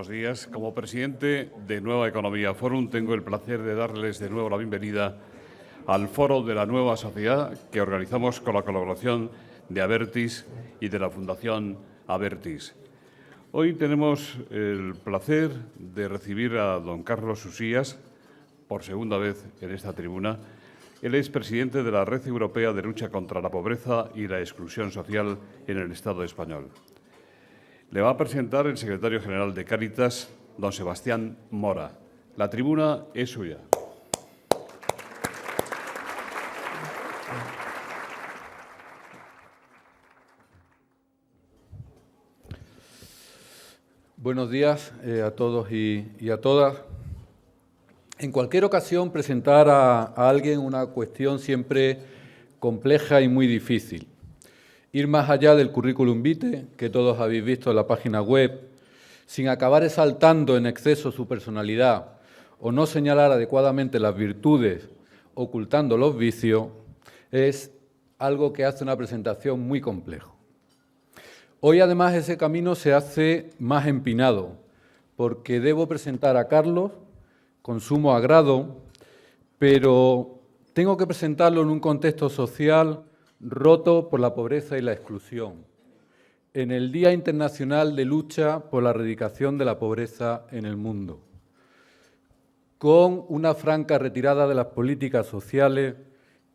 buenos días. Como presidente de Nueva Economía Forum, tengo el placer de darles de nuevo la bienvenida al Foro de la Nueva Sociedad que organizamos con la colaboración de Abertis y de la Fundación Abertis. Hoy tenemos el placer de recibir a don Carlos Usías, por segunda vez en esta tribuna. Él es presidente de la Red Europea de Lucha contra la Pobreza y la Exclusión Social en el Estado español. Le va a presentar el secretario general de Cáritas, don Sebastián Mora. La tribuna es suya. Buenos días a todos y a todas. En cualquier ocasión, presentar a alguien una cuestión siempre compleja y muy difícil. Ir más allá del currículum vitae, que todos habéis visto en la página web, sin acabar exaltando en exceso su personalidad o no señalar adecuadamente las virtudes, ocultando los vicios, es algo que hace una presentación muy compleja. Hoy, además, ese camino se hace más empinado, porque debo presentar a Carlos con sumo agrado, pero tengo que presentarlo en un contexto social roto por la pobreza y la exclusión, en el Día Internacional de Lucha por la Erradicación de la Pobreza en el mundo, con una franca retirada de las políticas sociales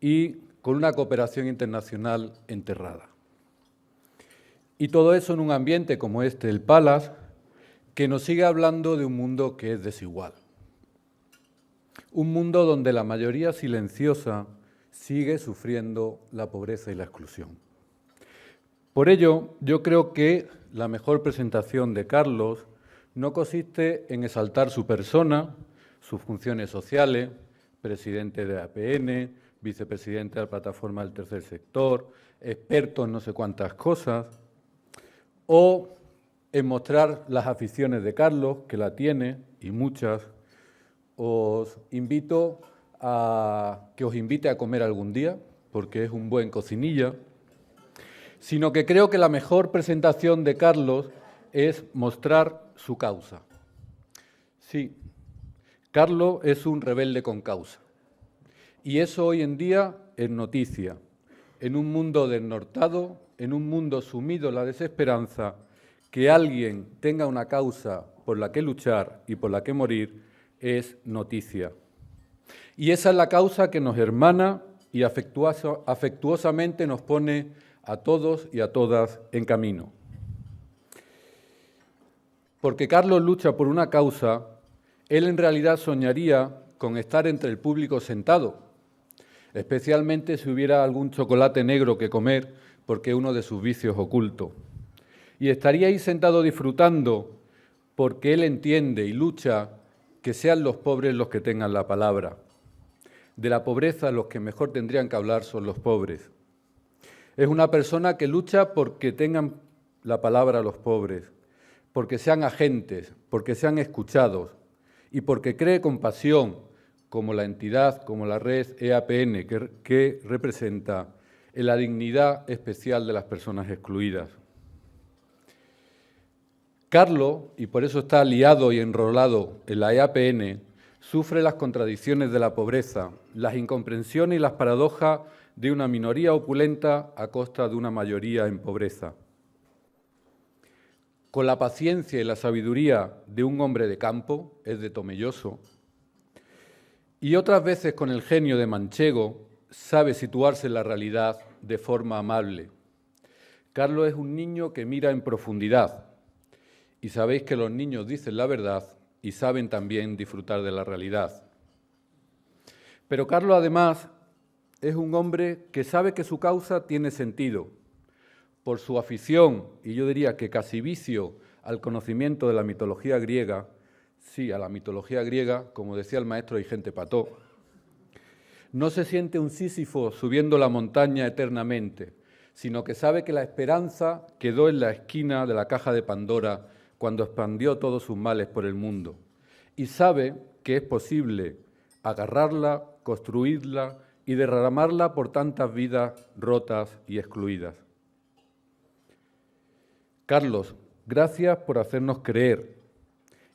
y con una cooperación internacional enterrada. Y todo eso en un ambiente como este, el Palace, que nos sigue hablando de un mundo que es desigual. Un mundo donde la mayoría silenciosa sigue sufriendo la pobreza y la exclusión. Por ello, yo creo que la mejor presentación de Carlos no consiste en exaltar su persona, sus funciones sociales, presidente de APN, vicepresidente de la Plataforma del Tercer Sector, experto en no sé cuántas cosas, o en mostrar las aficiones de Carlos, que la tiene, y muchas. Os invito a que os invite a comer algún día, porque es un buen cocinilla, sino que creo que la mejor presentación de Carlos es mostrar su causa. Sí, Carlos es un rebelde con causa, y eso hoy en día es noticia. En un mundo desnortado, en un mundo sumido en la desesperanza, que alguien tenga una causa por la que luchar y por la que morir es noticia. Y esa es la causa que nos hermana y afectuosamente nos pone a todos y a todas en camino. Porque Carlos lucha por una causa, él en realidad soñaría con estar entre el público sentado, especialmente si hubiera algún chocolate negro que comer, porque es uno de sus vicios ocultos. Y estaría ahí sentado disfrutando, porque él entiende y lucha que sean los pobres los que tengan la palabra. De la pobreza los que mejor tendrían que hablar son los pobres. Es una persona que lucha porque tengan la palabra los pobres, porque sean agentes, porque sean escuchados y porque cree con pasión, como la entidad, como la red EAPN, que representa en la dignidad especial de las personas excluidas. Carlos, y por eso está aliado y enrolado en la EAPN, sufre las contradicciones de la pobreza, las incomprensiones y las paradojas de una minoría opulenta a costa de una mayoría en pobreza. Con la paciencia y la sabiduría de un hombre de campo, es de Tomelloso, y otras veces con el genio de Manchego, sabe situarse en la realidad de forma amable. Carlos es un niño que mira en profundidad, y sabéis que los niños dicen la verdad y saben también disfrutar de la realidad. Pero Carlos, además, es un hombre que sabe que su causa tiene sentido, por su afición, y yo diría que casi vicio, al conocimiento de la mitología griega. Sí, a la mitología griega, como decía el maestro Vigente Pató. No se siente un Sísifo subiendo la montaña eternamente, sino que sabe que la esperanza quedó en la esquina de la caja de Pandora cuando expandió todos sus males por el mundo. Y sabe que es posible agarrarla, construirla y derramarla por tantas vidas rotas y excluidas. Carlos, gracias por hacernos creer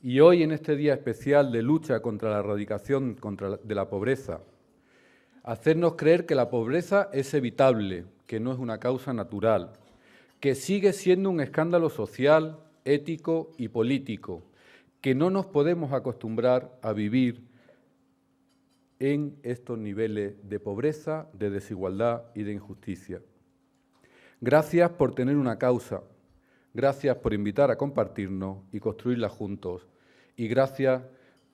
Y hoy, en este día especial de lucha contra la erradicación de la pobreza, hacernos creer que la pobreza es evitable, que no es una causa natural, que sigue siendo un escándalo social, ético y político, que no nos podemos acostumbrar a vivir en estos niveles de pobreza, de desigualdad y de injusticia. Gracias por tener una causa, gracias por invitar a compartirnos y construirla juntos, y gracias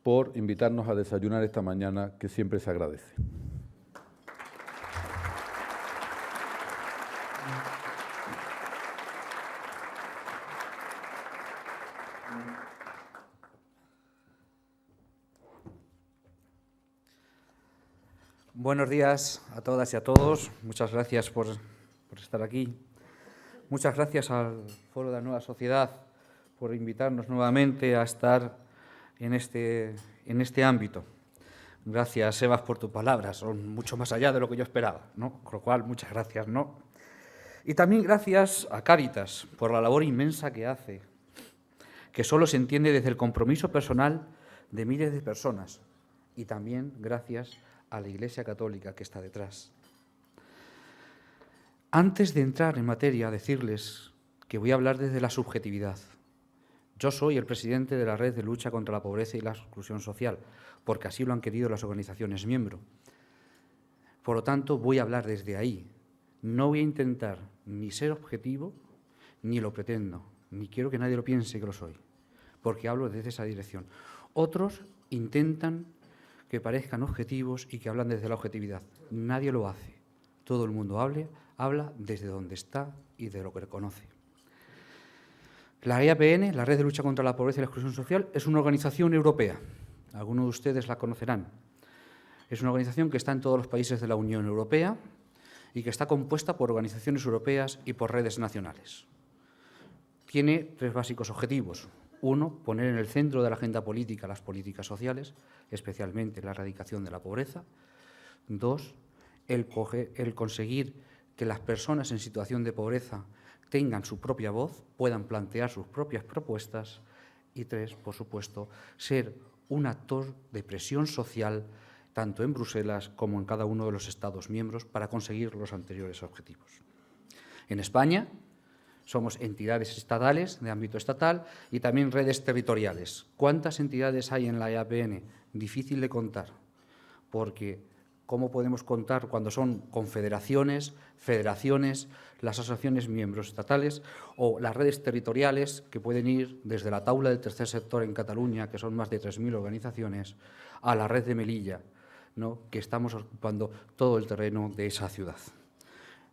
por invitarnos a desayunar esta mañana, que siempre se agradece. Buenos días a todas y a todos. Muchas gracias por estar aquí. Muchas gracias al Foro de la Nueva Sociedad por invitarnos nuevamente a estar en este ámbito. Gracias, Sebas, por tus palabras. Son mucho más allá de lo que yo esperaba, ¿no? Con lo cual, muchas gracias, ¿no? Y también gracias a Cáritas por la labor inmensa que hace, que solo se entiende desde el compromiso personal de miles de personas. Y también gracias a la Iglesia Católica que está detrás. Antes de entrar en materia, decirles que voy a hablar desde la subjetividad. Yo soy el presidente de la Red de Lucha contra la Pobreza y la Exclusión Social, porque así lo han querido las organizaciones miembro. Por lo tanto, voy a hablar desde ahí. No voy a intentar ni ser objetivo, ni lo pretendo, ni quiero que nadie lo piense que lo soy, porque hablo desde esa dirección. Otros intentan que parezcan objetivos y que hablan desde la objetividad. Nadie lo hace. Todo el mundo habla desde donde está y de lo que conoce. La EAPN, la Red de Lucha contra la Pobreza y la Exclusión Social, es una organización europea. Algunos de ustedes la conocerán. Es una organización que está en todos los países de la Unión Europea y que está compuesta por organizaciones europeas y por redes nacionales. Tiene 3 básicos objetivos. 1, poner en el centro de la agenda política las políticas sociales, especialmente la erradicación de la pobreza. 2, el conseguir que las personas en situación de pobreza tengan su propia voz, puedan plantear sus propias propuestas. Y 3, por supuesto, ser un actor de presión social tanto en Bruselas como en cada uno de los Estados miembros para conseguir los anteriores objetivos. En España somos entidades estatales, de ámbito estatal, y también redes territoriales. ¿Cuántas entidades hay en la EAPN? Difícil de contar, porque ¿cómo podemos contar cuando son confederaciones, federaciones, las asociaciones miembros estatales o las redes territoriales que pueden ir desde la Taula del Tercer Sector en Cataluña, que son más de 3.000 organizaciones, a la red de Melilla, ¿no?, que estamos ocupando todo el terreno de esa ciudad?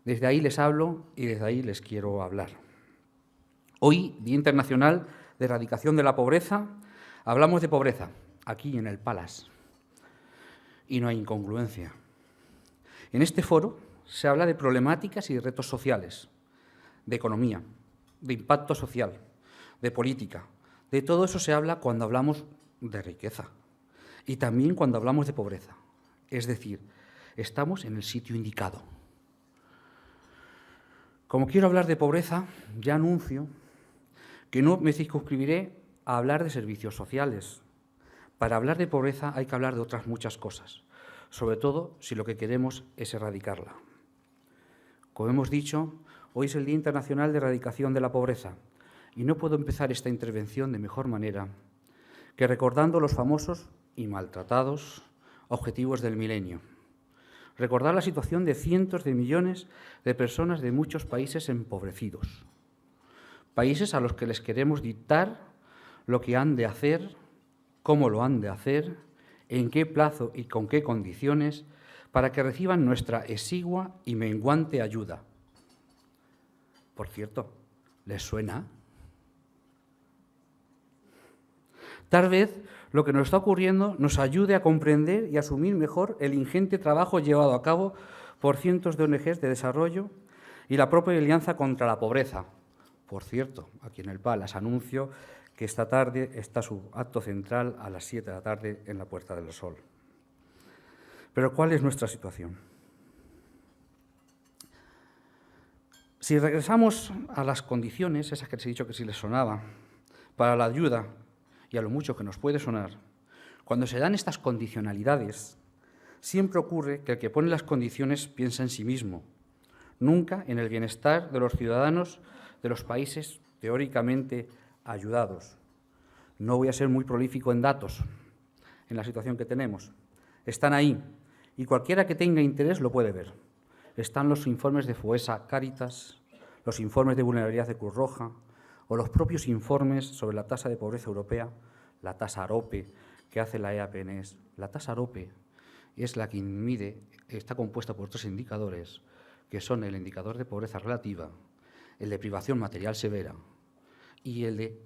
Desde ahí les hablo y desde ahí les quiero hablar. Hoy, Día Internacional de Erradicación de la Pobreza, hablamos de pobreza, aquí en el Palace, y no hay incongruencia. En este foro se habla de problemáticas y de retos sociales, de economía, de impacto social, de política. De todo eso se habla cuando hablamos de riqueza y también cuando hablamos de pobreza. Es decir, estamos en el sitio indicado. Como quiero hablar de pobreza, ya anuncio que no me circunscribiré a hablar de servicios sociales. Para hablar de pobreza hay que hablar de otras muchas cosas, sobre todo si lo que queremos es erradicarla. Como hemos dicho, hoy es el Día Internacional de Erradicación de la Pobreza y no puedo empezar esta intervención de mejor manera que recordando los famosos y maltratados objetivos del milenio. Recordar la situación de cientos de millones de personas de muchos países empobrecidos, países a los que les queremos dictar lo que han de hacer, cómo lo han de hacer, en qué plazo y con qué condiciones, para que reciban nuestra exigua y menguante ayuda. Por cierto, ¿les suena? Tal vez lo que nos está ocurriendo nos ayude a comprender y asumir mejor el ingente trabajo llevado a cabo por cientos de ONGs de desarrollo y la propia Alianza contra la Pobreza. Por cierto, aquí en el Palace anuncio que esta tarde está su acto central a las 7 de la tarde en la Puerta del Sol. Pero ¿cuál es nuestra situación? Si regresamos a las condiciones, esas que les he dicho que sí les sonaba, para la ayuda y a lo mucho que nos puede sonar, cuando se dan estas condicionalidades, siempre ocurre que el que pone las condiciones piensa en sí mismo, nunca en el bienestar de los ciudadanos de los países teóricamente ayudados. No voy a ser muy prolífico en datos, en la situación que tenemos. Están ahí, y cualquiera que tenga interés lo puede ver. Están los informes de FOESA Cáritas, los informes de vulnerabilidad de Cruz Roja, o los propios informes sobre la tasa de pobreza europea, la tasa AROPE, que hace la EAPNES. La tasa AROPE es la que mide, está compuesta por 3 indicadores, que son el indicador de pobreza relativa, el de privación material severa y el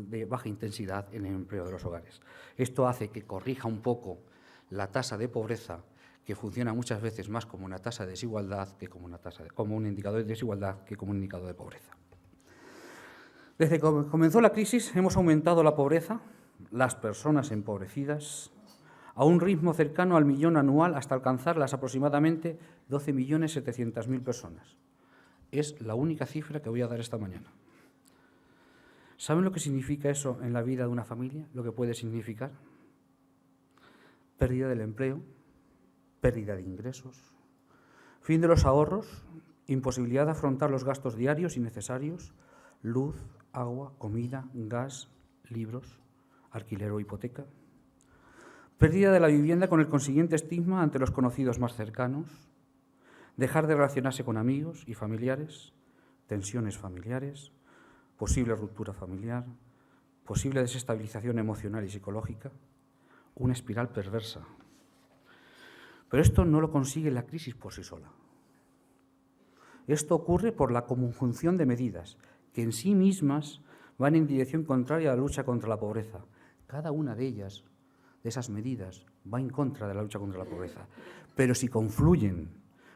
de baja intensidad en el empleo de los hogares. Esto hace que corrija un poco la tasa de pobreza, que funciona muchas veces más como una tasa de desigualdad que como un indicador de desigualdad que como un indicador de pobreza. Desde que comenzó la crisis hemos aumentado la pobreza, las personas empobrecidas, a un ritmo cercano al 1 millón anual hasta alcanzar las aproximadamente 12.700.000 personas. Es la única cifra que voy a dar esta mañana. ¿Saben lo que significa eso en la vida de una familia? Lo que puede significar pérdida del empleo, pérdida de ingresos, fin de los ahorros, imposibilidad de afrontar los gastos diarios y necesarios, luz, agua, comida, gas, libros, alquiler o hipoteca, pérdida de la vivienda con el consiguiente estigma ante los conocidos más cercanos, dejar de relacionarse con amigos y familiares, tensiones familiares, posible ruptura familiar, posible desestabilización emocional y psicológica, una espiral perversa. Pero esto no lo consigue la crisis por sí sola. Esto ocurre por la conjunción de medidas que en sí mismas van en dirección contraria a la lucha contra la pobreza. Cada una de ellas, de esas medidas, va en contra de la lucha contra la pobreza. Pero si confluyen,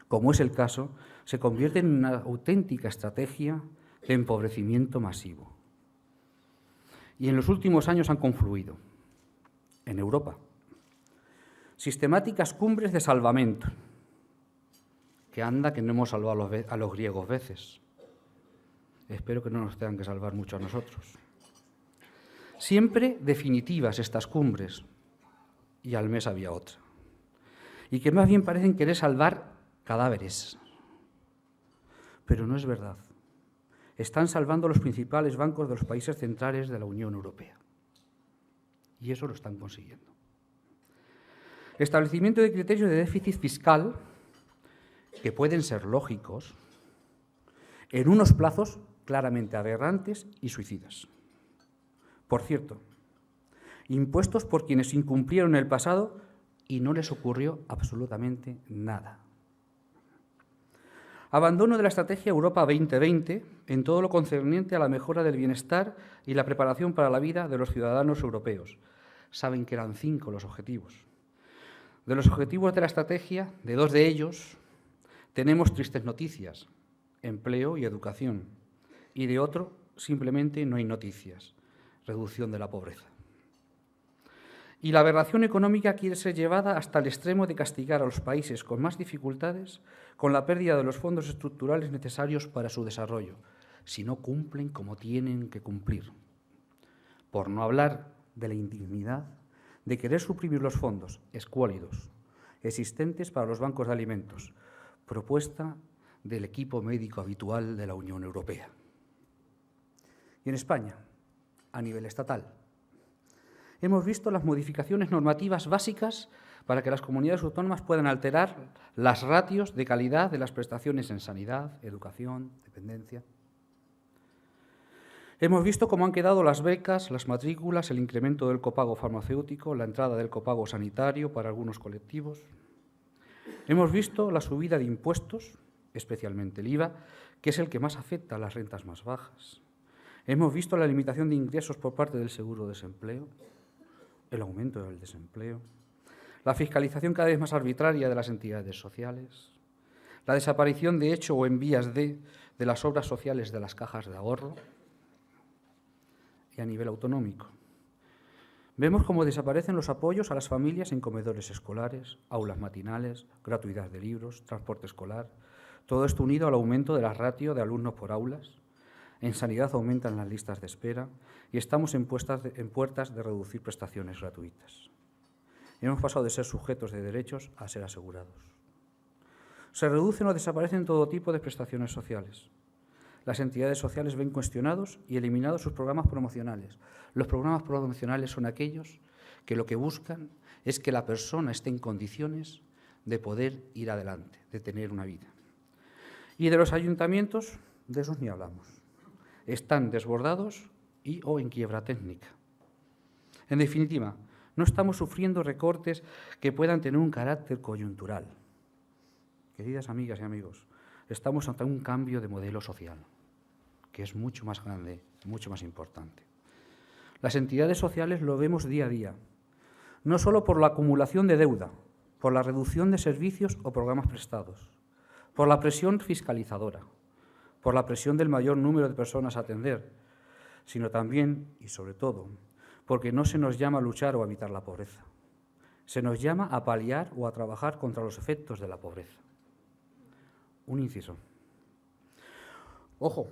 como es el caso, se convierte en una auténtica estrategia de empobrecimiento masivo. Y en los últimos años han confluido en Europa sistemáticas cumbres de salvamento, que anda que no hemos salvado a los griegos veces. Espero que no nos tengan que salvar mucho a nosotros. Siempre definitivas estas cumbres, y al mes había otra, y que más bien parecen querer salvar cadáveres. Pero no es verdad. Están salvando los principales bancos de los países centrales de la Unión Europea. Y eso lo están consiguiendo. Establecimiento de criterios de déficit fiscal que pueden ser lógicos en unos plazos claramente aberrantes y suicidas. Por cierto, impuestos por quienes incumplieron en el pasado y no les ocurrió absolutamente nada. Abandono de la estrategia Europa 2020 en todo lo concerniente a la mejora del bienestar y la preparación para la vida de los ciudadanos europeos. Saben que eran 5 los objetivos. De los objetivos de la estrategia, de 2 de ellos, tenemos tristes noticias, empleo y educación. Y de otro, simplemente no hay noticias, reducción de la pobreza. Y la aberración económica quiere ser llevada hasta el extremo de castigar a los países con más dificultades con la pérdida de los fondos estructurales necesarios para su desarrollo, si no cumplen como tienen que cumplir. Por no hablar de la indignidad de querer suprimir los fondos escuálidos existentes para los bancos de alimentos, propuesta del equipo médico habitual de la Unión Europea. Y en España, a nivel estatal, hemos visto las modificaciones normativas básicas para que las comunidades autónomas puedan alterar las ratios de calidad de las prestaciones en sanidad, educación, dependencia. Hemos visto cómo han quedado las becas, las matrículas, el incremento del copago farmacéutico, la entrada del copago sanitario para algunos colectivos. Hemos visto la subida de impuestos, especialmente el IVA, que es el que más afecta a las rentas más bajas. Hemos visto la limitación de ingresos por parte del seguro de desempleo, el aumento del desempleo, la fiscalización cada vez más arbitraria de las entidades sociales, la desaparición de hecho o en vías de las obras sociales de las cajas de ahorro. Y a nivel autonómico, vemos cómo desaparecen los apoyos a las familias en comedores escolares, aulas matinales, gratuidad de libros, transporte escolar, todo esto unido al aumento de la ratio de alumnos por aulas, En sanidad aumentan las listas de espera y estamos en puertas de reducir prestaciones gratuitas. Hemos pasado de ser sujetos de derechos a ser asegurados. Se reducen o desaparecen todo tipo de prestaciones sociales. Las entidades sociales ven cuestionados y eliminados sus programas promocionales. Los programas promocionales son aquellos que lo que buscan es que la persona esté en condiciones de poder ir adelante, de tener una vida. Y de los ayuntamientos, de esos ni hablamos. Están desbordados y o en quiebra técnica. En definitiva, no estamos sufriendo recortes que puedan tener un carácter coyuntural. Queridas amigas y amigos, estamos ante un cambio de modelo social, que es mucho más grande, mucho más importante. Las entidades sociales lo vemos día a día, no solo por la acumulación de deuda, por la reducción de servicios o programas prestados, por la presión fiscalizadora, por la presión del mayor número de personas a atender, sino también, y sobre todo, porque no se nos llama a luchar o a evitar la pobreza. Se nos llama a paliar o a trabajar contra los efectos de la pobreza. Un inciso. Ojo,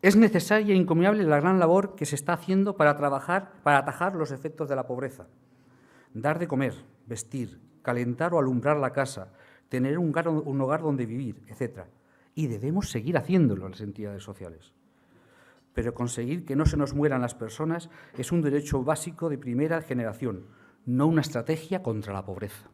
es necesaria e encomiable la gran labor que se está haciendo para atajar los efectos de la pobreza. Dar de comer, vestir, calentar o alumbrar la casa, tener un hogar donde vivir, etc. Y debemos seguir haciéndolo las entidades sociales. Pero conseguir que no se nos mueran las personas es un derecho básico de primera generación, no una estrategia contra la pobreza.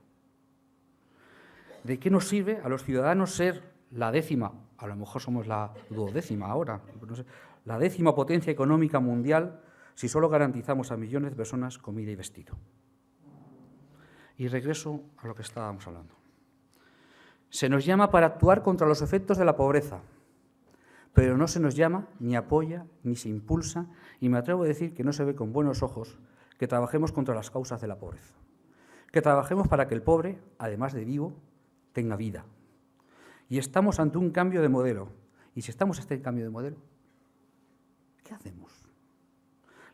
¿De qué nos sirve a los ciudadanos ser la décima, a lo mejor somos la duodécima ahora, no sé, la décima potencia económica mundial si solo garantizamos a millones de personas comida y vestido? Y regreso a lo que estábamos hablando. Se nos llama para actuar contra los efectos de la pobreza, pero no se nos llama, ni apoya, ni se impulsa, y me atrevo a decir que no se ve con buenos ojos que trabajemos contra las causas de la pobreza, que trabajemos para que el pobre, además de vivo, tenga vida. Y estamos ante un cambio de modelo. Y si estamos ante este cambio de modelo, ¿qué hacemos?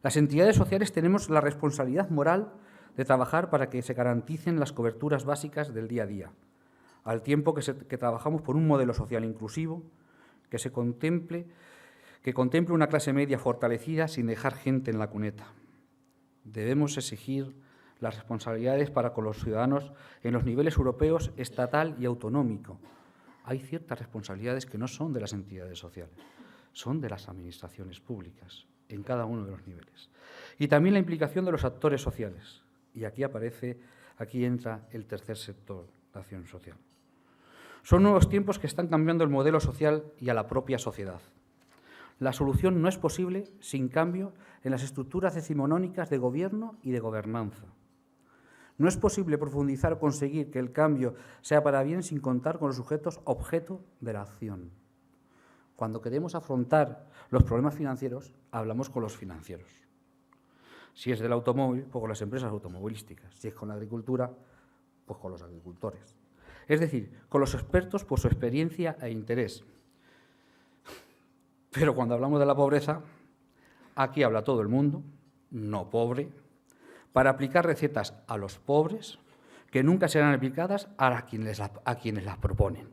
Las entidades sociales tenemos la responsabilidad moral de trabajar para que se garanticen las coberturas básicas del día a día, al tiempo que trabajamos por un modelo social inclusivo que contemple una clase media fortalecida sin dejar gente en la cuneta. Debemos exigir las responsabilidades para con los ciudadanos en los niveles europeos, estatal y autonómico. Hay ciertas responsabilidades que no son de las entidades sociales, son de las administraciones públicas, en cada uno de los niveles. Y también la implicación de los actores sociales. Y aquí entra el tercer sector, la acción social. Son nuevos tiempos que están cambiando el modelo social y a la propia sociedad. La solución no es posible sin cambio en las estructuras decimonónicas de gobierno y de gobernanza. No es posible profundizar o conseguir que el cambio sea para bien sin contar con los sujetos objeto de la acción. Cuando queremos afrontar los problemas financieros, hablamos con los financieros. Si es del automóvil, pues con las empresas automovilísticas. Si es con la agricultura, pues con los agricultores. Es decir, con los expertos por su experiencia e interés. Pero cuando hablamos de la pobreza, aquí habla todo el mundo, no pobre, para aplicar recetas a los pobres que nunca serán aplicadas a quienes las proponen.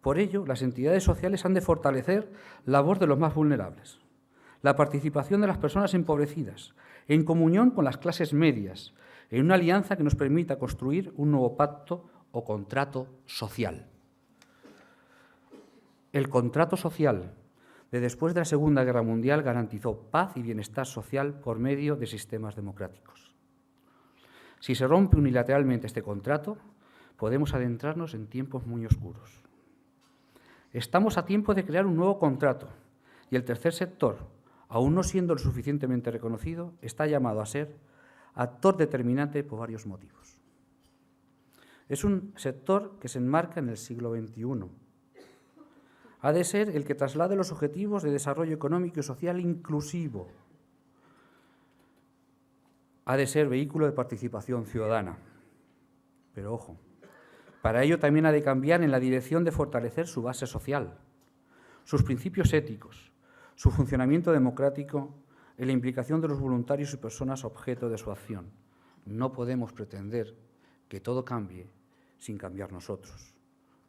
Por ello, las entidades sociales han de fortalecer la voz de los más vulnerables, la participación de las personas empobrecidas, en comunión con las clases medias, en una alianza que nos permita construir un nuevo pacto o contrato social. El contrato social de después de la Segunda Guerra Mundial garantizó paz y bienestar social por medio de sistemas democráticos. Si se rompe unilateralmente este contrato, podemos adentrarnos en tiempos muy oscuros. Estamos a tiempo de crear un nuevo contrato y el tercer sector, aún no siendo lo suficientemente reconocido, está llamado a ser actor determinante por varios motivos. Es un sector que se enmarca en el siglo XXI. Ha de ser el que traslade los objetivos de desarrollo económico y social inclusivo. Ha de ser vehículo de participación ciudadana. Pero ojo, para ello también ha de cambiar en la dirección de fortalecer su base social, sus principios éticos, su funcionamiento democrático y la implicación de los voluntarios y personas objeto de su acción. No podemos pretender que todo cambie sin cambiar nosotros.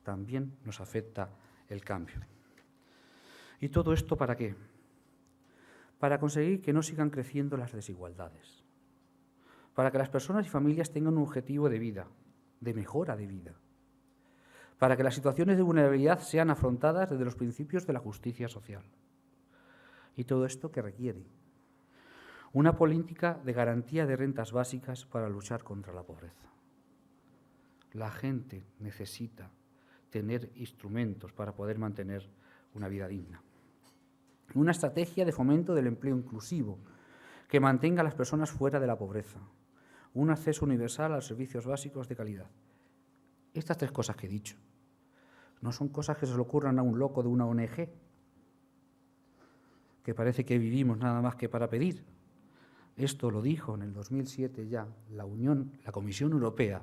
También nos afecta el cambio. ¿Y todo esto para qué? Para conseguir que no sigan creciendo las desigualdades, para que las personas y familias tengan un objetivo de vida, de mejora de vida, para que las situaciones de vulnerabilidad sean afrontadas desde los principios de la justicia social. ¿Y todo esto qué requiere? Una política de garantía de rentas básicas para luchar contra la pobreza. La gente necesita tener instrumentos para poder mantener una vida digna. Una estrategia de fomento del empleo inclusivo que mantenga a las personas fuera de la pobreza. Un acceso universal a los servicios básicos de calidad. Estas 3 cosas que he dicho no son cosas que se le ocurran a un loco de una ONG, que parece que vivimos nada más que para pedir. Esto lo dijo en el 2007 ya la Comisión Europea,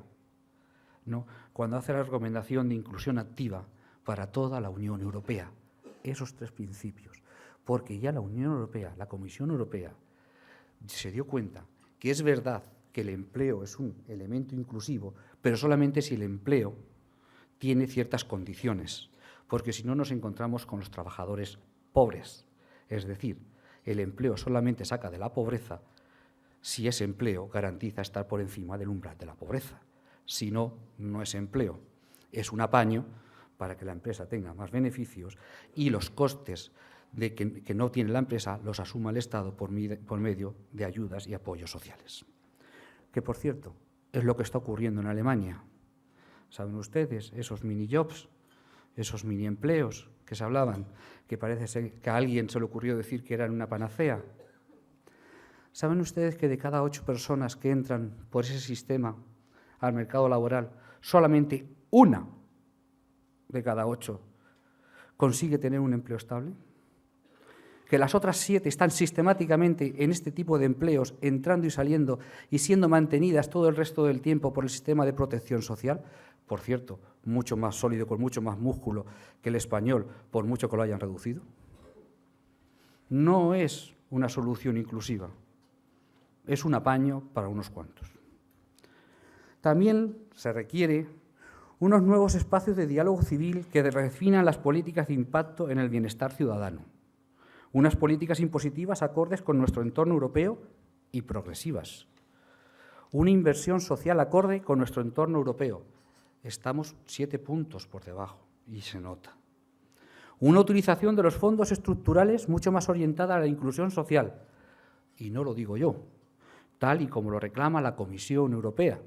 ¿no?, cuando hace la recomendación de inclusión activa para toda la Unión Europea. Esos 3 principios. Porque ya la Unión Europea, la Comisión Europea, se dio cuenta que es verdad que el empleo es un elemento inclusivo, pero solamente si el empleo tiene ciertas condiciones, porque si no nos encontramos con los trabajadores pobres. Es decir, el empleo solamente saca de la pobreza si ese empleo garantiza estar por encima del umbral de la pobreza. Si no, no es empleo, es un apaño para que la empresa tenga más beneficios y los costes que no tiene la empresa los asuma el Estado por medio de ayudas y apoyos sociales. Que, por cierto, es lo que está ocurriendo en Alemania. ¿Saben ustedes esos mini-jobs, esos mini-empleos que se hablaban, que parece ser que a alguien se le ocurrió decir que eran una panacea? ¿Saben ustedes que de cada 8 personas que entran por ese sistema al mercado laboral, solamente 1 de cada 8 consigue tener un empleo estable? Que las otras 7 están sistemáticamente en este tipo de empleos, entrando y saliendo y siendo mantenidas todo el resto del tiempo por el sistema de protección social, por cierto, mucho más sólido, con mucho más músculo que el español, por mucho que lo hayan reducido. No es una solución inclusiva, es un apaño para unos cuantos. También se requiere unos nuevos espacios de diálogo civil que redefinan las políticas de impacto en el bienestar ciudadano. Unas políticas impositivas acordes con nuestro entorno europeo y progresivas. Una inversión social acorde con nuestro entorno europeo. Estamos 7 puntos por debajo y se nota. Una utilización de los fondos estructurales mucho más orientada a la inclusión social. Y no lo digo yo, tal y como lo reclama la Comisión Europea,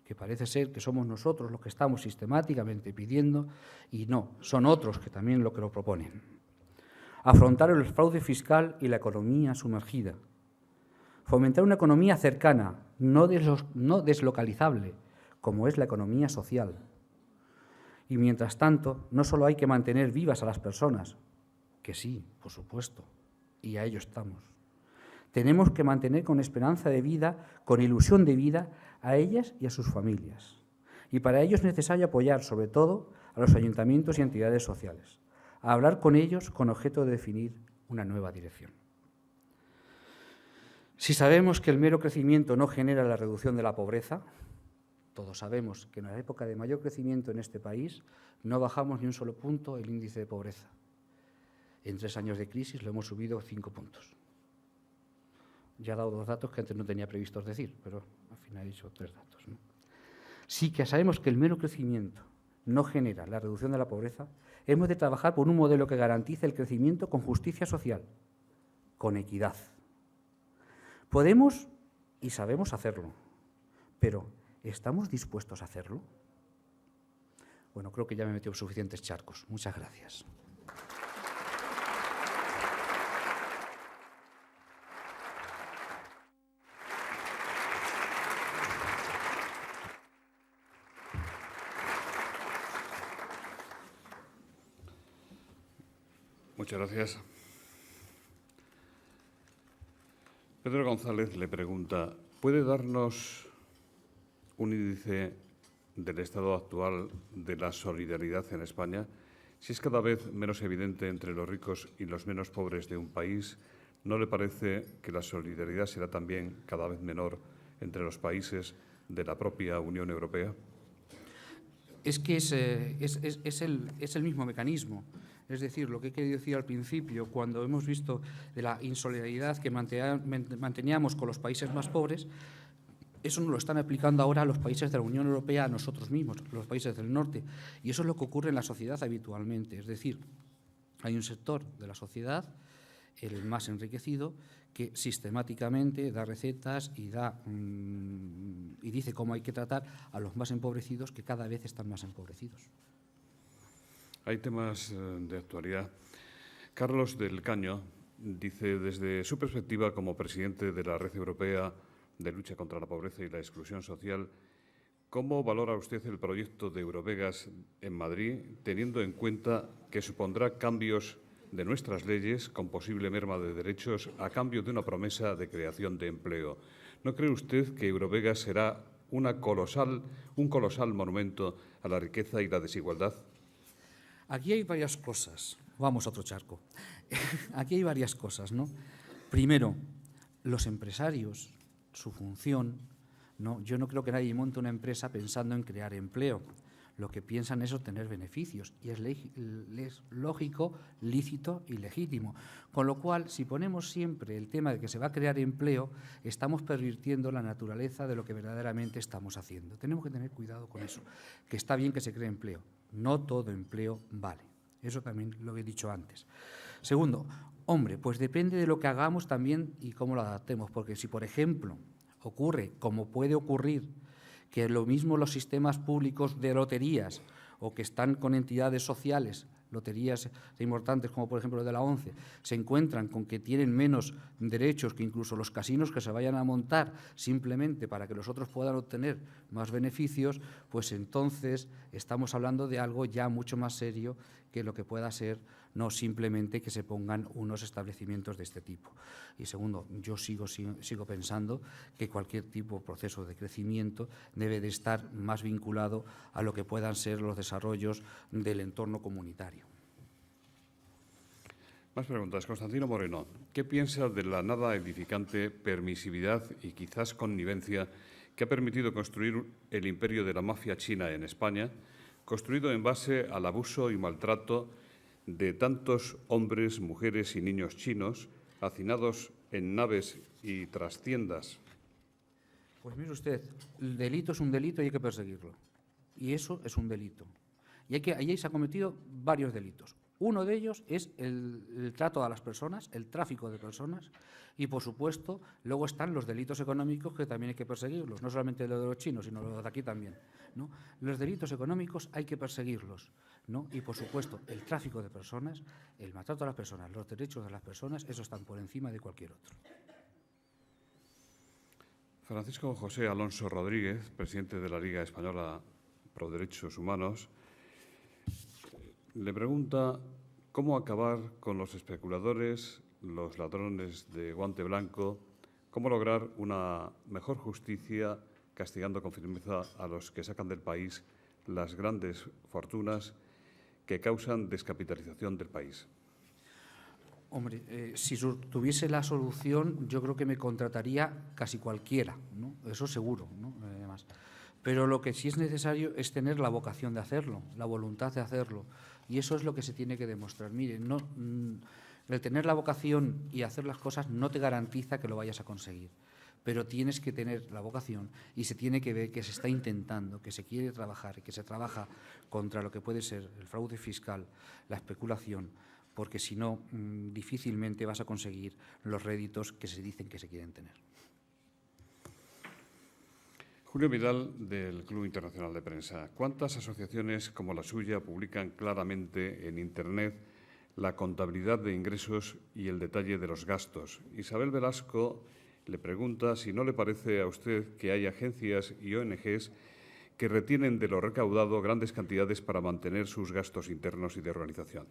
que parece ser que somos nosotros los que estamos sistemáticamente pidiendo, y no, son otros que también lo proponen. Afrontar el fraude fiscal y la economía sumergida. Fomentar una economía cercana, no deslocalizable, como es la economía social. Y mientras tanto, no solo hay que mantener vivas a las personas, que sí, por supuesto, y a ello estamos. Tenemos que mantener con esperanza de vida, con ilusión de vida, a ellas y a sus familias. Y para ello es necesario apoyar, sobre todo, a los ayuntamientos y entidades sociales, a hablar con ellos con objeto de definir una nueva dirección. Si sabemos que el mero crecimiento no genera la reducción de la pobreza, todos sabemos que en la época de mayor crecimiento en este país no bajamos ni un solo punto el índice de pobreza. En 3 años de crisis lo hemos subido 5 puntos. Ya he dado 2 datos que antes no tenía previstos decir, pero al final he dicho 3 datos, ¿no? Sí que sabemos que el mero crecimiento no genera la reducción de la pobreza, hemos de trabajar por un modelo que garantice el crecimiento con justicia social, con equidad. Podemos y sabemos hacerlo, pero ¿estamos dispuestos a hacerlo? Bueno, creo que ya me he metido suficientes charcos. Muchas gracias. Muchas gracias. Pedro González le pregunta, ¿puede darnos un índice del estado actual de la solidaridad en España? Si es cada vez menos evidente entre los ricos y los menos pobres de un país, ¿no le parece que la solidaridad será también cada vez menor entre los países de la propia Unión Europea? es que es el mismo mecanismo. Es decir, lo que he querido decir al principio, cuando hemos visto de la insolidaridad que manteníamos con los países más pobres, eso nos lo están aplicando ahora a los países de la Unión Europea, a nosotros mismos, los países del norte. Y eso es lo que ocurre en la sociedad habitualmente. Es decir, hay un sector de la sociedad, el más enriquecido, que sistemáticamente da recetas y dice cómo hay que tratar a los más empobrecidos, que cada vez están más empobrecidos. Hay temas de actualidad. Carlos del Caño dice, desde su perspectiva como presidente de la Red Europea de Lucha contra la Pobreza y la Exclusión Social, ¿cómo valora usted el proyecto de Eurovegas en Madrid, teniendo en cuenta que supondrá cambios de nuestras leyes con posible merma de derechos a cambio de una promesa de creación de empleo? ¿No cree usted que Eurovegas será un colosal monumento a la riqueza y la desigualdad? Aquí hay varias cosas. Vamos a otro charco. Aquí hay varias cosas, ¿no? Primero, los empresarios, su función, ¿no? Yo no creo que nadie monte una empresa pensando en crear empleo. Lo que piensan es obtener beneficios y es lógico, lícito y legítimo. Con lo cual, si ponemos siempre el tema de que se va a crear empleo, estamos pervirtiendo la naturaleza de lo que verdaderamente estamos haciendo. Tenemos que tener cuidado con eso, que está bien que se cree empleo. No todo empleo vale. Eso también lo he dicho antes. Segundo, hombre, pues depende de lo que hagamos también y cómo lo adaptemos, porque si, por ejemplo, ocurre, como puede ocurrir, que lo mismo los sistemas públicos de loterías o que están con entidades sociales, loterías importantes como por ejemplo de la ONCE, se encuentran con que tienen menos derechos que incluso los casinos que se vayan a montar simplemente para que los otros puedan obtener más beneficios, pues entonces estamos hablando de algo ya mucho más serio que lo que pueda ser no simplemente que se pongan unos establecimientos de este tipo. Y segundo, yo sigo pensando que cualquier tipo de proceso de crecimiento debe de estar más vinculado a lo que puedan ser los desarrollos del entorno comunitario. Más preguntas. Constantino Moreno, ¿qué piensa de la nada edificante permisividad y quizás connivencia que ha permitido construir el imperio de la mafia china en España, construido en base al abuso y maltrato de tantos hombres, mujeres y niños chinos, hacinados en naves y trastiendas? Pues mire usted, el delito es un delito y hay que perseguirlo. Y eso es un delito. Y ahí se han cometido varios delitos. Uno de ellos es el trato a las personas, el tráfico de personas, y, por supuesto, luego están los delitos económicos que también hay que perseguirlos, no solamente los de los chinos, sino los de aquí también, ¿no? Los delitos económicos hay que perseguirlos, ¿no? Y, por supuesto, el tráfico de personas, el maltrato a las personas, los derechos de las personas, eso están por encima de cualquier otro. Francisco José Alonso Rodríguez, presidente de la Liga Española Pro Derechos Humanos, le pregunta cómo acabar con los especuladores, los ladrones de guante blanco, cómo lograr una mejor justicia castigando con firmeza a los que sacan del país las grandes fortunas que causan descapitalización del país. Hombre, si tuviese la solución, yo creo que me contrataría casi cualquiera, ¿no? Eso seguro, ¿no? Además. Pero lo que sí es necesario es tener la vocación de hacerlo, la voluntad de hacerlo. Y eso es lo que se tiene que demostrar. Mire, el tener la vocación y hacer las cosas no te garantiza que lo vayas a conseguir. Pero tienes que tener la vocación y se tiene que ver que se está intentando, que se quiere trabajar y que se trabaja contra lo que puede ser el fraude fiscal, la especulación, porque si no, difícilmente vas a conseguir los réditos que se dicen que se quieren tener. Julio Vidal, del Club Internacional de Prensa. ¿Cuántas asociaciones como la suya publican claramente en Internet la contabilidad de ingresos y el detalle de los gastos? Isabel Velasco le pregunta si no le parece a usted que hay agencias y ONGs que retienen de lo recaudado grandes cantidades para mantener sus gastos internos y de organización.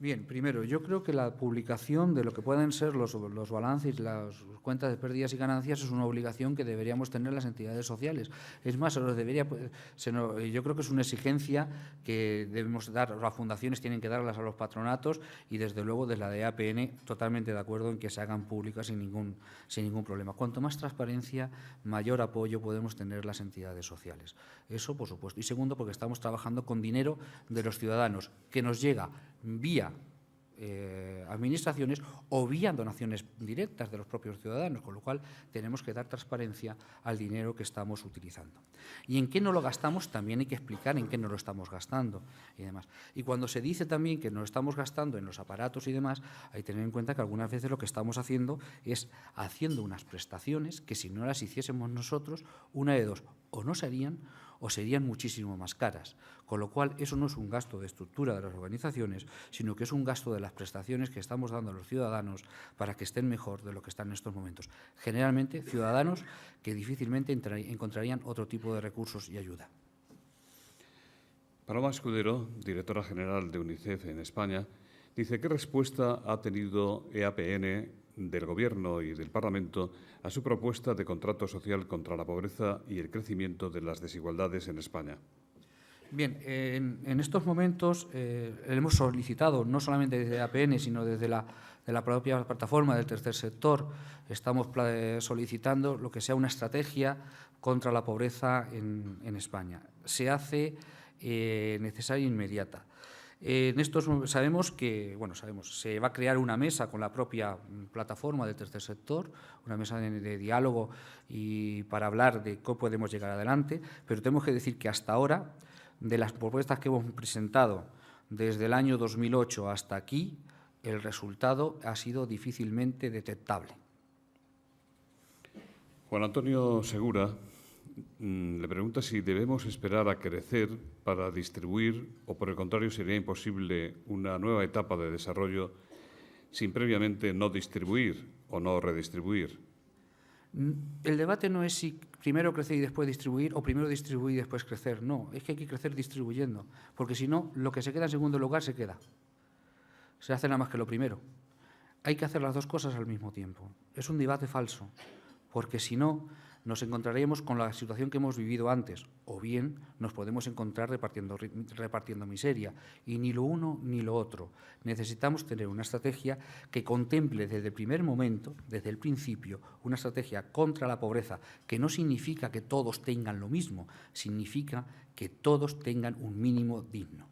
Bien, primero, yo creo que la publicación de lo que pueden ser los balances, las cuentas de pérdidas y ganancias es una obligación que deberíamos tener las entidades sociales. Es más, yo creo que es una exigencia que debemos dar, las fundaciones tienen que darlas a los patronatos y, desde luego, desde la de APN, totalmente de acuerdo en que se hagan públicas sin ningún problema. Cuanto más transparencia, mayor apoyo podemos tener las entidades sociales. Eso, por supuesto. Y segundo, porque estamos trabajando con dinero de los ciudadanos, que nos llega vía administraciones o vía donaciones directas de los propios ciudadanos, con lo cual tenemos que dar transparencia al dinero que estamos utilizando. Y en qué no lo gastamos también hay que explicar en qué no lo estamos gastando y demás. Y cuando se dice también que no lo estamos gastando en los aparatos y demás, hay que tener en cuenta que algunas veces lo que estamos haciendo es haciendo unas prestaciones que, si no las hiciésemos nosotros, una de dos, o no se harían o serían muchísimo más caras. Con lo cual, eso no es un gasto de estructura de las organizaciones, sino que es un gasto de las prestaciones que estamos dando a los ciudadanos para que estén mejor de lo que están en estos momentos. Generalmente, ciudadanos que difícilmente encontrarían otro tipo de recursos y ayuda. Paloma Escudero, directora general de UNICEF en España, dice: ¿qué respuesta ha tenido EAPN del Gobierno y del Parlamento a su propuesta de contrato social contra la pobreza y el crecimiento de las desigualdades en España? Bien, en estos momentos hemos solicitado, no solamente desde APN, sino desde la propia plataforma del tercer sector, estamos solicitando lo que sea una estrategia contra la pobreza en España. Se hace necesaria e inmediata. En estos sabemos que, se va a crear una mesa con la propia plataforma del tercer sector, una mesa de diálogo y para hablar de cómo podemos llegar adelante, pero tenemos que decir que hasta ahora, de las propuestas que hemos presentado desde el año 2008 hasta aquí, el resultado ha sido difícilmente detectable. Juan Antonio Segura le pregunta si debemos esperar a crecer para distribuir o, por el contrario, sería imposible una nueva etapa de desarrollo sin previamente no distribuir o no redistribuir. El debate no es si primero crecer y después distribuir o primero distribuir y después crecer. No, es que hay que crecer distribuyendo, porque si no, lo que se queda en segundo lugar se queda. Se hace nada más que lo primero. Hay que hacer las dos cosas al mismo tiempo. Es un debate falso, porque si no, nos encontraríamos con la situación que hemos vivido antes, o bien nos podemos encontrar repartiendo miseria, y ni lo uno ni lo otro. Necesitamos tener una estrategia que contemple desde el primer momento, desde el principio, una estrategia contra la pobreza, que no significa que todos tengan lo mismo, significa que todos tengan un mínimo digno.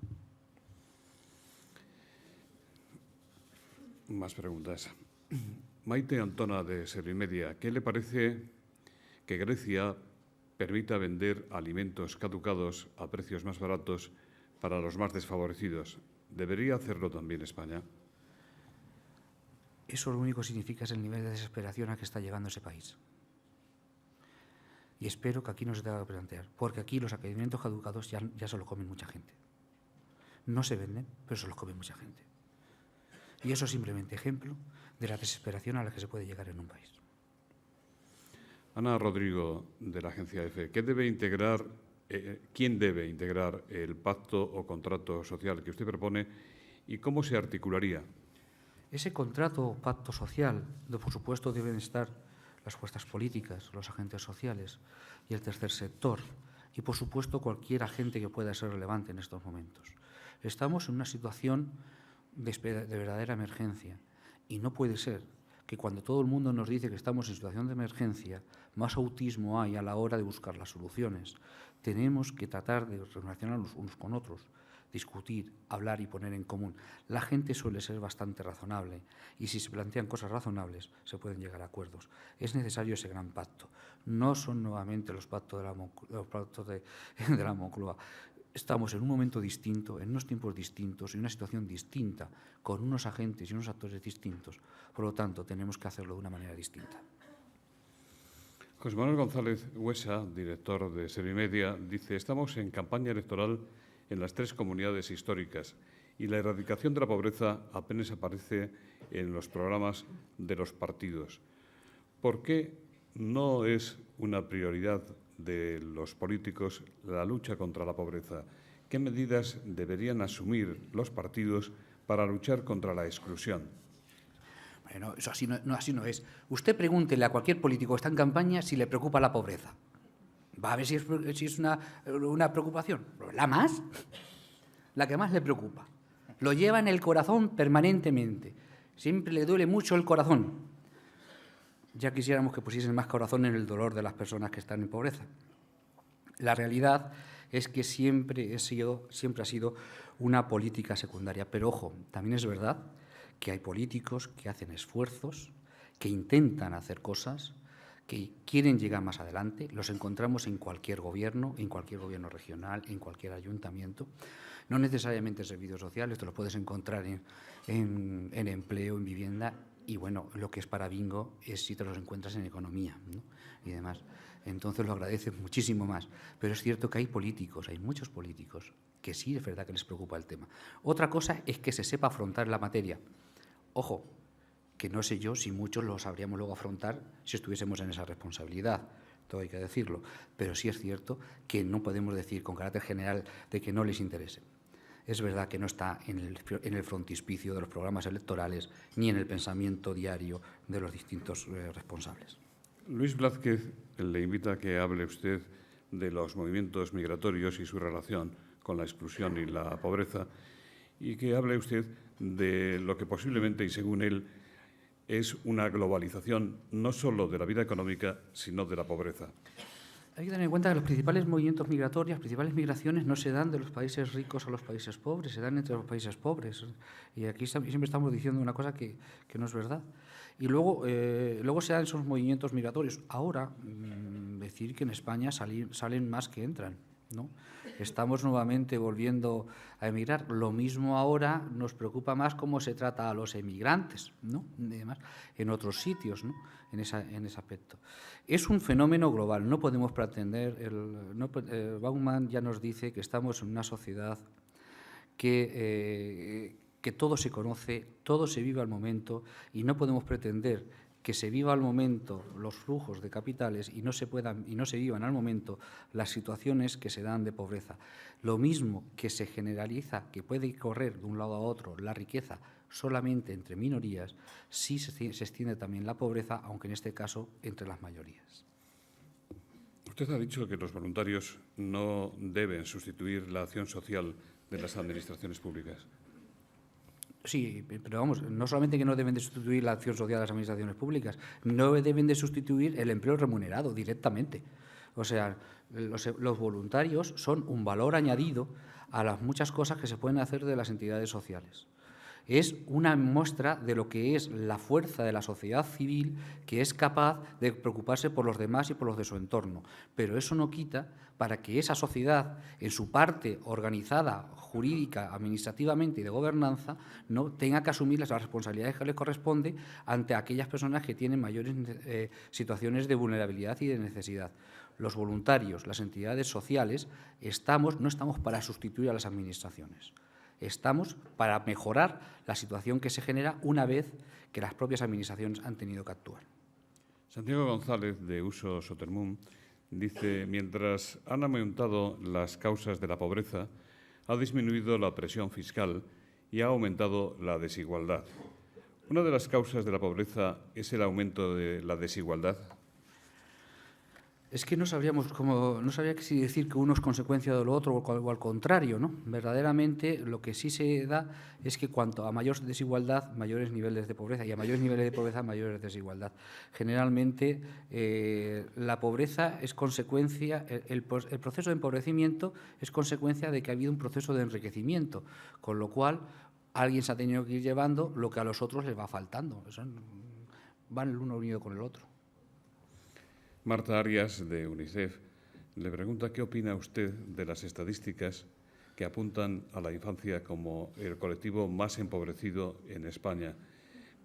Más preguntas. Maite Antona, de Servimedia, ¿qué le parece que Grecia permita vender alimentos caducados a precios más baratos para los más desfavorecidos? ¿Debería hacerlo también España? Eso lo único que significa es el nivel de desesperación al que está llegando ese país. Y espero que aquí no se tenga que plantear, porque aquí los alimentos caducados ya se los comen mucha gente. No se venden, pero se los come mucha gente. Y eso es simplemente ejemplo de la desesperación a la que se puede llegar en un país. Ana Rodrigo, de la agencia EFE, ¿quién debe integrar el pacto o contrato social que usted propone y cómo se articularía? Ese contrato o pacto social, por supuesto, deben estar las fuerzas políticas, los agentes sociales y el tercer sector, y, por supuesto, cualquier agente que pueda ser relevante en estos momentos. Estamos en una situación de verdadera emergencia y no puede ser que cuando todo el mundo nos dice que estamos en situación de emergencia, más autismo hay a la hora de buscar las soluciones. Tenemos que tratar de relacionarnos unos con otros, discutir, hablar y poner en común. La gente suele ser bastante razonable y si se plantean cosas razonables se pueden llegar a acuerdos. Es necesario ese gran pacto. No son nuevamente los pactos de la Moncloa. Estamos en un momento distinto, en unos tiempos distintos, en una situación distinta, con unos agentes y unos actores distintos. Por lo tanto, tenemos que hacerlo de una manera distinta. José Manuel González Huesa, director de Servimedia, dice: estamos en campaña electoral en las 3 comunidades históricas y la erradicación de la pobreza apenas aparece en los programas de los partidos. ¿Por qué no es una prioridad de los políticos la lucha contra la pobreza? ¿Qué medidas deberían asumir los partidos para luchar contra la exclusión? Bueno, eso así no es. Usted pregúntele a cualquier político que está en campaña si le preocupa la pobreza. Va a ver si es una preocupación. La más, la que más le preocupa. Lo lleva en el corazón permanentemente. Siempre le duele mucho el corazón. Ya quisiéramos que pusiesen más corazón en el dolor de las personas que están en pobreza. La realidad es que siempre ha sido una política secundaria. Pero, ojo, también es verdad que hay políticos que hacen esfuerzos, que intentan hacer cosas, que quieren llegar más adelante. Los encontramos en cualquier gobierno regional, en cualquier ayuntamiento. No necesariamente en servicios sociales, te los puedes encontrar en empleo, en vivienda, y bueno, lo que es para bingo es si te los encuentras en economía, ¿no? Y demás. Entonces lo agradeces muchísimo más. Pero es cierto que hay muchos políticos, que sí es verdad que les preocupa el tema. Otra cosa es que se sepa afrontar la materia. Ojo, que no sé yo si muchos lo sabríamos luego afrontar si estuviésemos en esa responsabilidad. Todo hay que decirlo. Pero sí es cierto que no podemos decir con carácter general de que no les interese. Es verdad que no está en el frontispicio de los programas electorales ni en el pensamiento diario de los distintos responsables. Luis Blázquez le invita a que hable usted de los movimientos migratorios y su relación con la exclusión y la pobreza, y que hable usted de lo que posiblemente, y según él, es una globalización no solo de la vida económica, sino de la pobreza. Hay que tener en cuenta que los principales movimientos migratorios, las principales migraciones no se dan de los países ricos a los países pobres, se dan entre los países pobres. Y aquí siempre estamos diciendo una cosa que no es verdad. Y luego se dan esos movimientos migratorios. Ahora, decir que en España salen más que entran, ¿no? Estamos nuevamente volviendo a emigrar. Lo mismo ahora nos preocupa más cómo se trata a los emigrantes, ¿no? Además, en otros sitios, ¿no? En ese aspecto. Es un fenómeno global, no podemos pretender. Bauman ya nos dice que estamos en una sociedad que todo se conoce, todo se vive al momento, y no podemos pretender que se viva al momento los flujos de capitales y no se vivan al momento las situaciones que se dan de pobreza. Lo mismo que se generaliza, que puede correr de un lado a otro la riqueza solamente entre minorías, sí se extiende también la pobreza, aunque en este caso entre las mayorías. Usted ha dicho que los voluntarios no deben sustituir la acción social de las administraciones públicas. Sí, pero vamos, no solamente que no deben de sustituir la acción social de las administraciones públicas, no deben de sustituir el empleo remunerado directamente. O sea, los voluntarios son un valor añadido a las muchas cosas que se pueden hacer de las entidades sociales. Es una muestra de lo que es la fuerza de la sociedad civil, que es capaz de preocuparse por los demás y por los de su entorno. Pero eso no quita para que esa sociedad, en su parte organizada, jurídica, administrativamente y de gobernanza, no tenga que asumir las responsabilidades que les corresponde ante aquellas personas que tienen mayores situaciones de vulnerabilidad y de necesidad. Los voluntarios, las entidades sociales, no estamos para sustituir a las administraciones. Estamos para mejorar la situación que se genera una vez que las propias administraciones han tenido que actuar. Santiago González, de Uso Sotermún, dice: mientras han aumentado las causas de la pobreza, ha disminuido la presión fiscal y ha aumentado la desigualdad. ¿Una de las causas de la pobreza es el aumento de la desigualdad? Es que no sabría si decir que uno es consecuencia de lo otro o al contrario, ¿no? Verdaderamente lo que sí se da es que cuanto a mayor desigualdad, mayores niveles de pobreza, y a mayores niveles de pobreza, mayores desigualdad. Generalmente la pobreza es consecuencia, el proceso de empobrecimiento es consecuencia de que ha habido un proceso de enriquecimiento, con lo cual alguien se ha tenido que ir llevando lo que a los otros les va faltando. Eso van el uno unido con el otro. Marta Arias, de UNICEF, le pregunta qué opina usted de las estadísticas que apuntan a la infancia como el colectivo más empobrecido en España.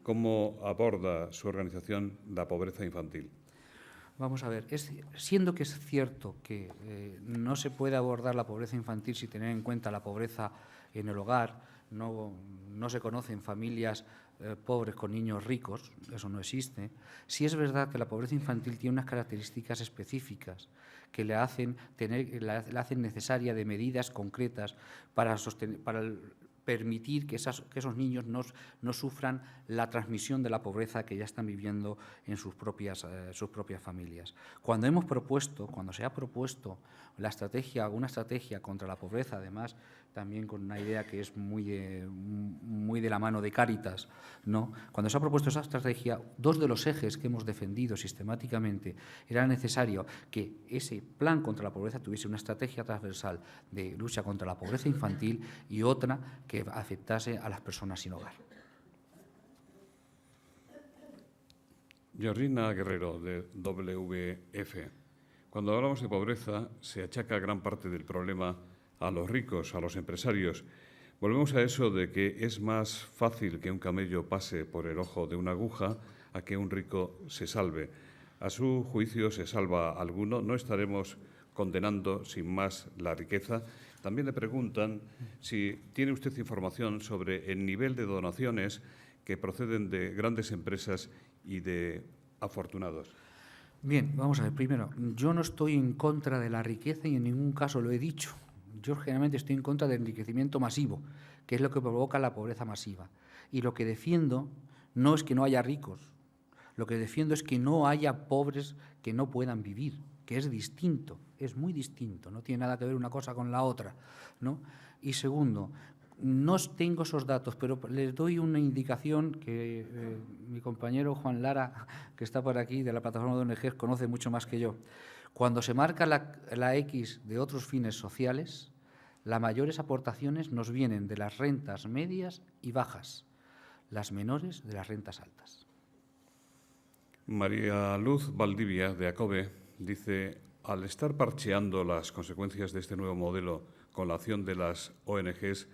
¿Cómo aborda su organización la pobreza infantil? Vamos a ver, siendo que es cierto que no se puede abordar la pobreza infantil sin tener en cuenta la pobreza en el hogar, no se conocen familias pobres con niños ricos, eso no existe. Sí es verdad que la pobreza infantil tiene unas características específicas que la hacen necesaria de medidas concretas para permitir que esos niños no sufran la transmisión de la pobreza que ya están viviendo en sus propias familias. Cuando se ha propuesto una estrategia contra la pobreza, además también con una idea que es muy de la mano de Cáritas, ¿no? Cuando se ha propuesto esa estrategia, dos de los ejes que hemos defendido sistemáticamente era necesario que ese plan contra la pobreza tuviese una estrategia transversal de lucha contra la pobreza infantil y otra que afectase a las personas sin hogar. Georgina Guerrero, de WF. Cuando hablamos de pobreza, se achaca gran parte del problema a los ricos, a los empresarios. Volvemos a eso de que es más fácil que un camello pase por el ojo de una aguja a que un rico se salve. A su juicio, ¿se salva alguno? ¿No estaremos condenando sin más la riqueza? También le preguntan si tiene usted información sobre el nivel de donaciones que proceden de grandes empresas y de afortunados. Bien, vamos a ver. Primero, yo no estoy en contra de la riqueza y en ningún caso lo he dicho. Yo generalmente estoy en contra del enriquecimiento masivo, que es lo que provoca la pobreza masiva. Y lo que defiendo no es que no haya ricos, lo que defiendo es que no haya pobres que no puedan vivir, que es distinto, es muy distinto, no tiene nada que ver una cosa con la otra, ¿no? Y segundo, no tengo esos datos, pero les doy una indicación que mi compañero Juan Lara, que está por aquí, de la plataforma de ONGs, conoce mucho más que yo. Cuando se marca la X de otros fines sociales, las mayores aportaciones nos vienen de las rentas medias y bajas, las menores de las rentas altas. María Luz Valdivia, de ACOBE, dice: al estar parcheando las consecuencias de este nuevo modelo con la acción de las ONGs,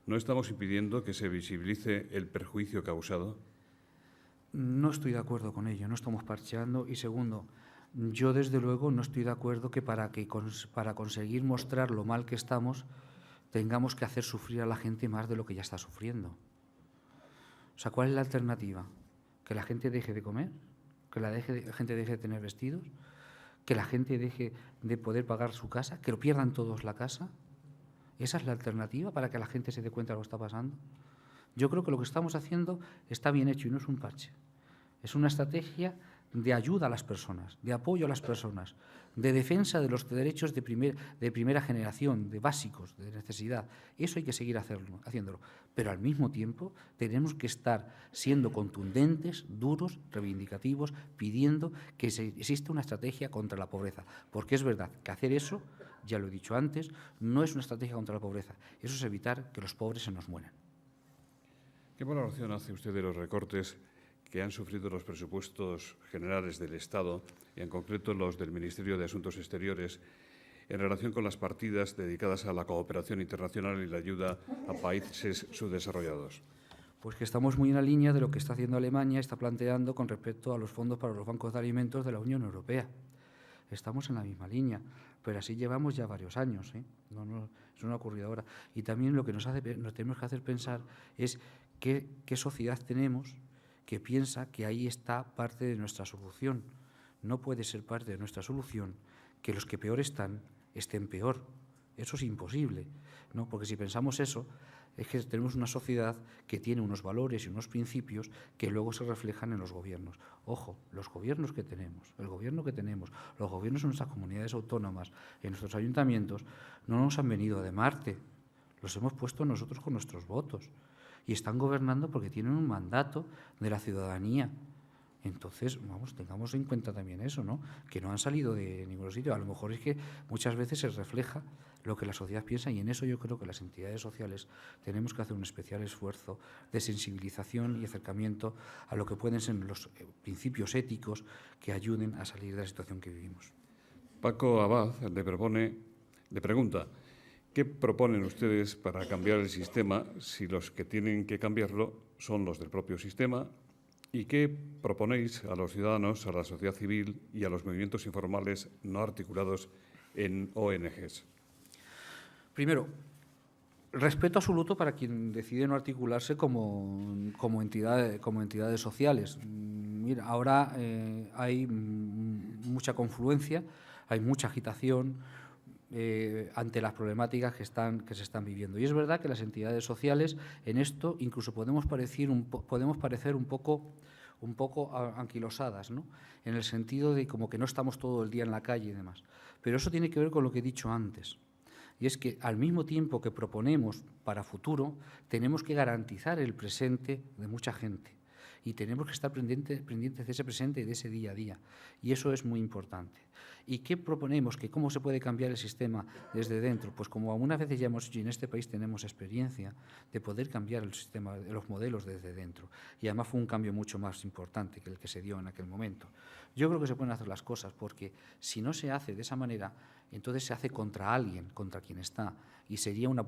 ¿no estamos impidiendo que se visibilice el perjuicio causado? No estoy de acuerdo con ello, no estamos parcheando. Y segundo, yo desde luego no estoy de acuerdo que para conseguir mostrar lo mal que estamos tengamos que hacer sufrir a la gente más de lo que ya está sufriendo. O sea, ¿cuál es la alternativa? ¿Que la gente deje de comer? ¿Que la gente deje de tener vestidos? ¿Que la gente deje de poder pagar su casa? ¿Que lo pierdan todos la casa? ¿Esa es la alternativa para que la gente se dé cuenta de lo que está pasando? Yo creo que lo que estamos haciendo está bien hecho y no es un parche. Es una estrategia de ayuda a las personas, de apoyo a las personas, de defensa de los derechos de primera generación, de básicos, de necesidad. Eso hay que seguir haciéndolo. Pero al mismo tiempo tenemos que estar siendo contundentes, duros, reivindicativos, pidiendo que exista una estrategia contra la pobreza. Porque es verdad que hacer eso, ya lo he dicho antes, no es una estrategia contra la pobreza. Eso es evitar que los pobres se nos mueran. ¿Qué valoración hace usted de los recortes que han sufrido los presupuestos generales del Estado, y en concreto los del Ministerio de Asuntos Exteriores, en relación con las partidas dedicadas a la cooperación internacional y la ayuda a países subdesarrollados? Pues que estamos muy en la línea de lo que está haciendo Alemania, está planteando con respecto a los fondos para los bancos de alimentos de la Unión Europea. Estamos en la misma línea, pero así llevamos ya varios años, ¿eh? No, eso no ha ocurrido ahora. Y también lo que nos tenemos que hacer pensar es qué sociedad tenemos que piensa que ahí está parte de nuestra solución. No puede ser parte de nuestra solución que los que peor estén peor. Eso es imposible, ¿no? Porque si pensamos eso, es que tenemos una sociedad que tiene unos valores y unos principios que luego se reflejan en los gobiernos. Ojo, los gobiernos que tenemos, el gobierno que tenemos, los gobiernos en nuestras comunidades autónomas, en nuestros ayuntamientos, no nos han venido de Marte, los hemos puesto nosotros con nuestros votos. Y están gobernando porque tienen un mandato de la ciudadanía. Entonces, vamos, tengamos en cuenta también eso, ¿no? Que no han salido de ningún sitio. A lo mejor es que muchas veces se refleja lo que la sociedad piensa, y en eso yo creo que las entidades sociales tenemos que hacer un especial esfuerzo de sensibilización y acercamiento a lo que pueden ser los principios éticos que ayuden a salir de la situación que vivimos. Paco Abad le pregunta: ¿qué proponen ustedes para cambiar el sistema si los que tienen que cambiarlo son los del propio sistema? ¿Y qué proponéis a los ciudadanos, a la sociedad civil y a los movimientos informales no articulados en ONGs? Primero, respeto absoluto para quien decide no articularse como entidades sociales. Mira, ahora hay mucha confluencia, hay mucha agitación, ante las problemáticas que se están viviendo. Y es verdad que las entidades sociales en esto incluso podemos parecer un poco anquilosadas, ¿no? En el sentido de como que no estamos todo el día en la calle y demás. Pero eso tiene que ver con lo que he dicho antes. Y es que al mismo tiempo que proponemos para futuro, tenemos que garantizar el presente de mucha gente. Y tenemos que estar pendientes de ese presente y de ese día a día. Y eso es muy importante. ¿Y qué proponemos? ¿Cómo se puede cambiar el sistema desde dentro? Pues como algunas veces ya hemos hecho y en este país tenemos experiencia de poder cambiar el sistema, los modelos desde dentro. Y además fue un cambio mucho más importante que el que se dio en aquel momento. Yo creo que se pueden hacer las cosas porque si no se hace de esa manera, entonces se hace contra alguien, contra quien está. Y sería una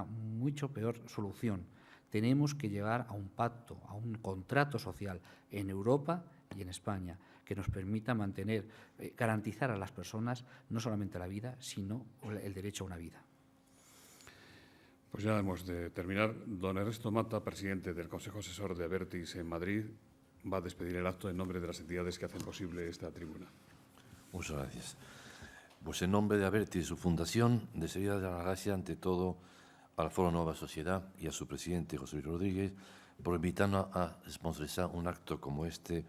mucho peor solución. Tenemos que llegar a un pacto, a un contrato social en Europa y en España que nos permita garantizar a las personas no solamente la vida, sino el derecho a una vida. Pues ya hemos de terminar. Don Ernesto Mata, presidente del Consejo Asesor de Abertis en Madrid, va a despedir el acto en nombre de las entidades que hacen posible esta tribuna. Muchas gracias. Pues en nombre de Abertis y su fundación, desearía dar las gracias ante todo al Foro Nueva Sociedad y a su presidente, José Luis Rodríguez, por invitarnos a sponsorizar un acto como este,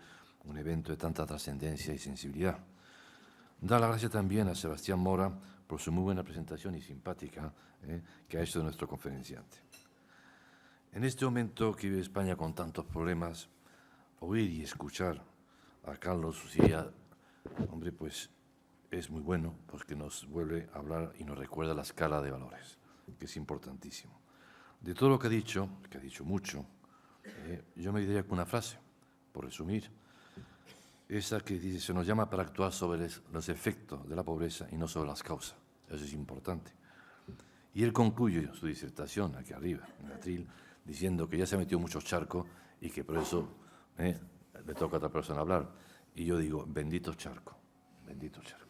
un evento de tanta trascendencia y sensibilidad. Dar las gracias también a Sebastián Mora por su muy buena presentación y simpática que ha hecho de nuestro conferenciante. En este momento que vive España con tantos problemas, oír y escuchar a Carlos Usía, hombre, pues es muy bueno porque nos vuelve a hablar y nos recuerda la escala de valores, que es importantísimo. De todo lo que ha dicho mucho, yo me diría con una frase, por resumir, esa que dice, se nos llama para actuar sobre los efectos de la pobreza y no sobre las causas. Eso es importante. Y él concluye su disertación aquí arriba, en el atril, diciendo que ya se ha metido muchos charcos y que por eso le toca a otra persona hablar. Y yo digo, bendito charco, bendito charco.